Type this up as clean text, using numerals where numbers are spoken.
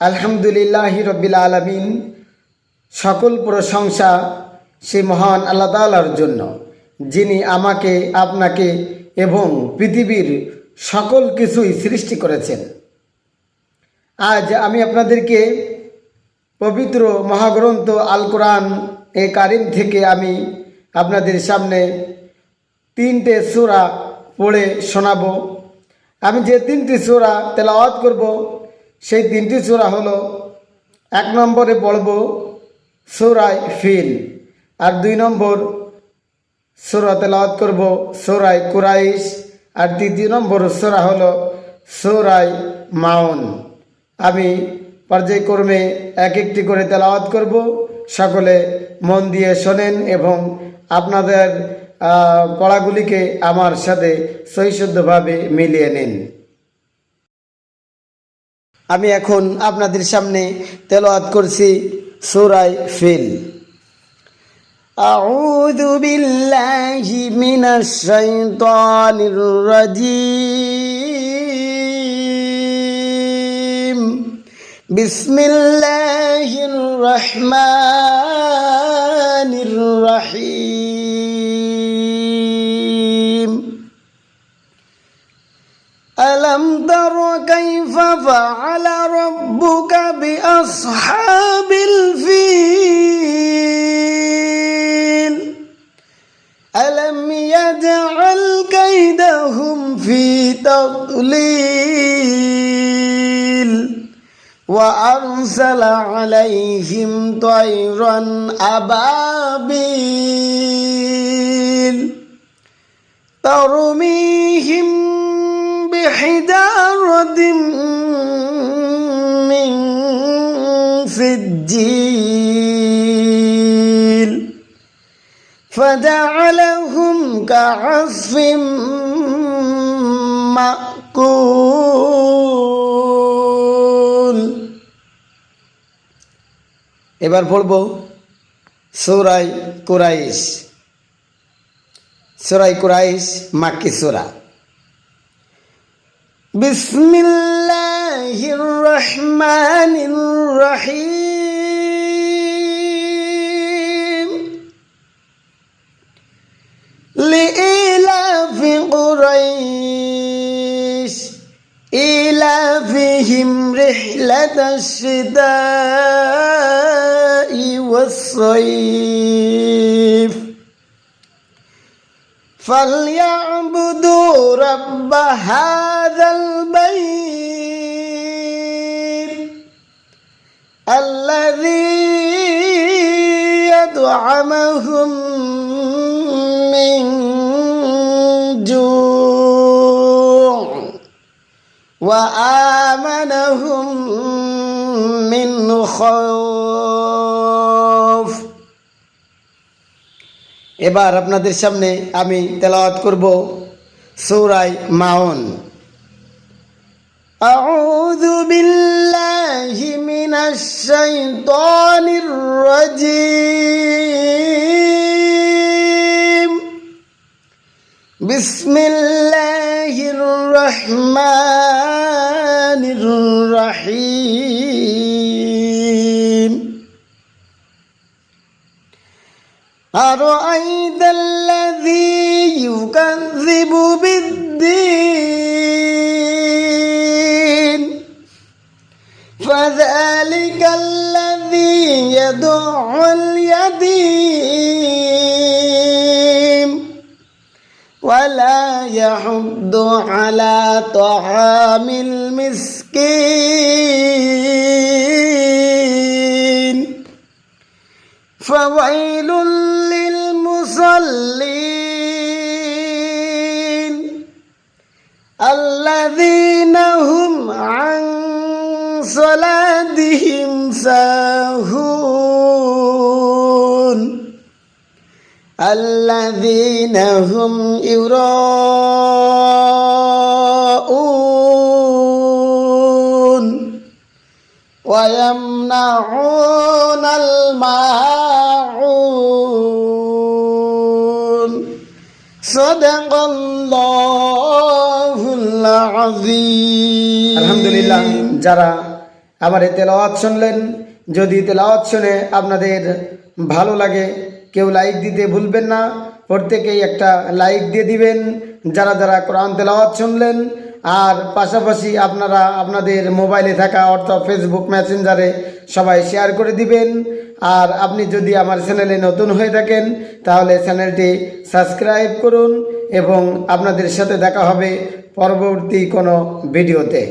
আলহামদুলিল্লাহি রব্বিল আলামিন। সকল প্রশংসা সেই মহান আল্লাহ তাআলার জন্য, যিনি আমাকে, আপনাকে এবং পৃথিবীর সকল কিছুই সৃষ্টি করেছেন। আজ আমি আপনাদেরকে পবিত্র মহাগ্রন্থ আল কোরআন এ কারিম থেকে আমি আপনাদের সামনে 3টে সূরা পড়ে শোনাবো। আমি যে 3টি সূরা তেলাওয়াত করব, সেই 3টি সূরা হলো, 1 নম্বরে পড়ব সূরায়ে ফিল, আর 2 নম্বর সূরা তেলাওয়াত করব সূরায়ে কুরাইশ, আর 3 নম্বর সূরা হলো সূরায়ে মাউন। আমি পর্যায়ক্রমে এক একটি করে তেলাওয়াত করব। সকলে মন দিয়ে শোনেন এবং আপনাদের পড়াগুলিকে আমার সাথে সহিশুদ্ধভাবে মিলিয়ে নিন। আমি এখন আপনাদের সামনে তেলাওয়াত করছি সূরায়ে ফিল। আউযু বিল্লাহি মিনাশ শাইতানির রাজীম। বিসমিল্লাহির রহমানির রহিম। ألم تر كيف فعل ربك بأصحاب الفيل ألم يجعل كيدهم في تضليل وأرسل عليهم طيرا أبابيل ترميهم بحجارة من سجيل فجعلهم كعصف مأكول। এবার পড়ব সূরায়ে কুরাইশ। সূরায়ে কুরাইশ মাক্কি সূরা। বিসমিল্লাহির রহমানির রহিম। লিইলাফি কুরাইশ ইলাফিহিম রিহলাতাশ শিতাই ওয়াস-সাইফ فليعبدوا رب هذا البيت الذي يطعمهم من جوع وآمنهم من خوف। এবার আপনাদের সামনে আমি তেলাওয়াত করব সূরায়ে মাউন। আউযু বিল্লাহি মিনাশ শাইতানির রাজীম। বিসমিল্লাহির রহমানির রহিম। أرأيت الذي يكذب بالدين فذلك الذي يدع اليتيم ولا يحض على طعام المسكين فويل للمصلين الذين هم عن صلاتهم ساهون الذين هم يراءون ويمنعون الماعون صدق الله العظيم। আলহামদুলিল্লাহ। যারা আমার এই তেলাওয়াত শুনলেন। যদি তেলাওয়াত শুনে আপনাদের ভালো লাগে কেউ লাইক দিতে ভুলবেন না, প্রত্যেকেই একটা লাইক দিয়ে দিবেন যারা যারা কোরআন তেলাওয়াত শুনলেন। আর পাশাপাশি আপনারা আপনাদের মোবাইলে থাকা অর্থাৎ ফেসবুক মেসেঞ্জারে সবাই শেয়ার করে দিবেন। আর আপনি যদি আমার চ্যানেলে নতুন হয়ে থাকেন তাহলে চ্যানেলটি সাবস্ক্রাইব করুন এবং আপনাদের সাথে দেখা হবে পরবর্তী কোনো ভিডিওতে।